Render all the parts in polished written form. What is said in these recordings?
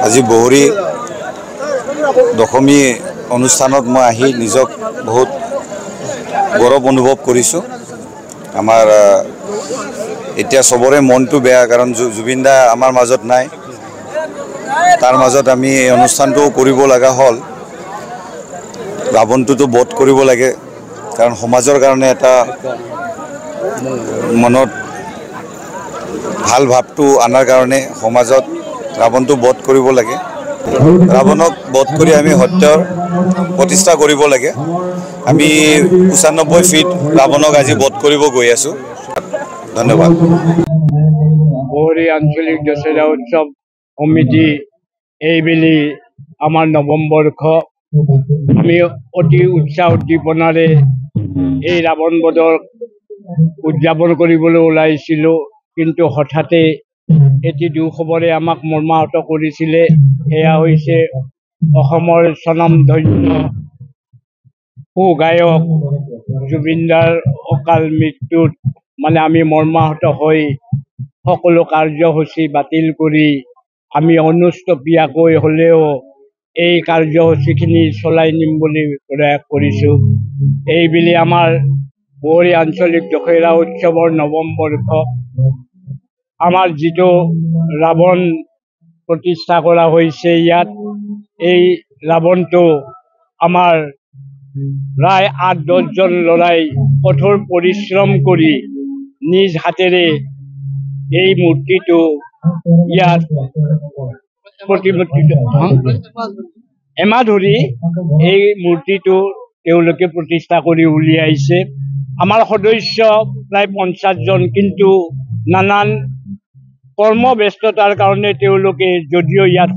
আজি বহুৰী দশমী অনুষ্ঠানত মই আহি নিজক বহুত গৌৰৱ অনুভৱ কৰিছোঁ। আমাৰ এতিয়া সবৰে মনটো বেয়া, কাৰণ জুবিন দা আমাৰ মাজত নাই। তাৰ মাজত আমি এই অনুষ্ঠানটো কৰিব লগা হ'ল। ৰাৱণটোতো বধ কৰিব লাগে, কাৰণ সমাজৰ কাৰণে এটা মনত ভাল ভাৱটো আনাৰ কাৰণে সমাজত ৰাৱণটো বধ কৰিব লাগে। ৰাৱণক বধ কৰি আমি সত্যৰ প্ৰতিষ্ঠা কৰিব লাগে। আমি ৯৫ ফিট ৰাৱণক আজি বধ কৰিব গৈ আছোঁ। ধন্যবাদ। বহুৰী আঞ্চলিক দশেৰা উৎসৱ সমিতি এইবেলি আমাৰ নৱম বৰ্ষ। আমি অতি উৎসাহ উদ্দীপনাৰে এই ৰাৱণ বধৰ উদযাপন কৰিবলৈ ওলাইছিলোঁ, কিন্তু হঠাতে এটি দুখবৰে আমাক মৰ্মাহত কৰিছিলে। সেয়া হৈছে অসমৰ স্বনামধন্য সুগায়ক জুবিন দাৰ অকাল মৃত্যুত আমি মৰ্মাহত হৈ সকলো কাৰ্যসূচী বাতিল কৰি আমি অনুষ্টপিয়াকৈ হ'লেও এই কাৰ্যসূচীখিনি চলাই নিম বুলি প্ৰয়াস কৰিছোঁ। এইবেলি আমাৰ বহুৰী আঞ্চলিক দশেৰা উৎসৱৰ নৱম বৰ্ষ। আমাৰ যিটো ৰাৱণ প্ৰতিষ্ঠা কৰা হৈছে ইয়াত, এই ৰাৱণটো আমাৰ প্ৰায় ৮-১০ জন ল'ৰাই কঠোৰ পৰিশ্ৰম কৰি নিজ হাতেৰে এই মূৰ্তিটো ইয়াত এমাহ ধৰি এই মূৰ্তিটো তেওঁলোকে প্ৰতিষ্ঠা কৰি উলিয়াইছে। আমাৰ সদস্য প্ৰায় ৫০ জন, কিন্তু নানান কৰ্মব্যস্ততাৰ কাৰণে তেওঁলোকে যদিও ইয়াত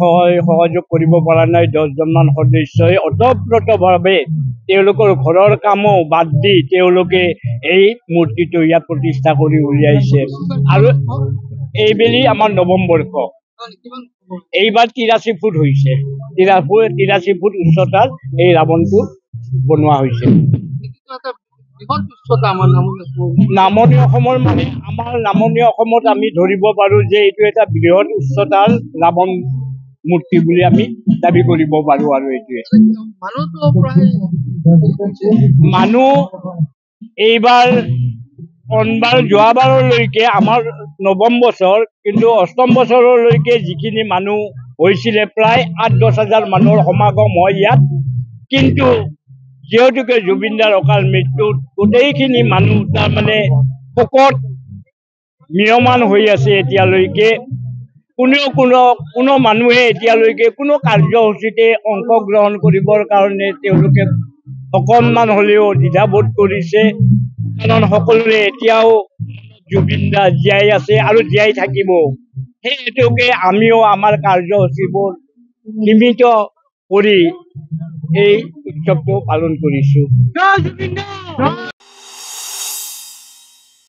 সহযোগ কৰিব পৰা নাই। ১০ জনমান সদস্যই ওতঃপ্ৰোতভাৱে তেওঁলোকৰ ঘৰৰ কামো বাদ দি তেওঁলোকে এই মূৰ্তিটো ইয়াত প্ৰতিষ্ঠা কৰি উলিয়াইছে। আৰু এইবেলি আমাৰ নৱম বৰ্ষ। এইবাৰ ৮৩ ফুট হৈছে, ৮৩ ফুট উচ্চতাৰ এই ৰাৱণটো বনোৱা হৈছে। নামনি অসমৰ আমাৰ নামনি অসমত আমি ধৰিব পাৰোঁ যে এইটো এটা বৃহৎ উচ্চতাৰ ৰাৱণ মূৰ্তি বুলি আমি দাবী কৰিব পাৰোঁ। আৰু এইটোৱে মানুহ এইবাৰ যোৱাবাৰলৈকে আমাৰ নৱম বছৰ, কিন্তু অষ্টম বছৰলৈকে যিখিনি মানুহ হৈছিলে প্ৰায় ৮-১০ হাজাৰ মানুহৰ সমাগম হয় ইয়াত। কিন্তু যিহেতুকে জুবিন দাৰ অকাল মৃত্যুত গোটেইখিনি মানুহ শোকত ম্ৰিয়মান হৈ আছে। এতিয়ালৈকে কোনো মানুহে এতিয়ালৈকে কোনো কাৰ্যসূচীতে অংশগ্ৰহণ কৰিবৰ কাৰণে তেওঁলোকে অকণমান হ'লেও দ্বিধাবোধ কৰিছে, কাৰণ সকলোৰে এতিয়াও জুবিন দা জীয়াই আছে আৰু জীয়াই থাকিব। সেই হেতুকে আমিও আমাৰ কাৰ্যসূচীবোৰ সীমিত কৰি এই উৎসৱটো পালন কৰিছোঁ।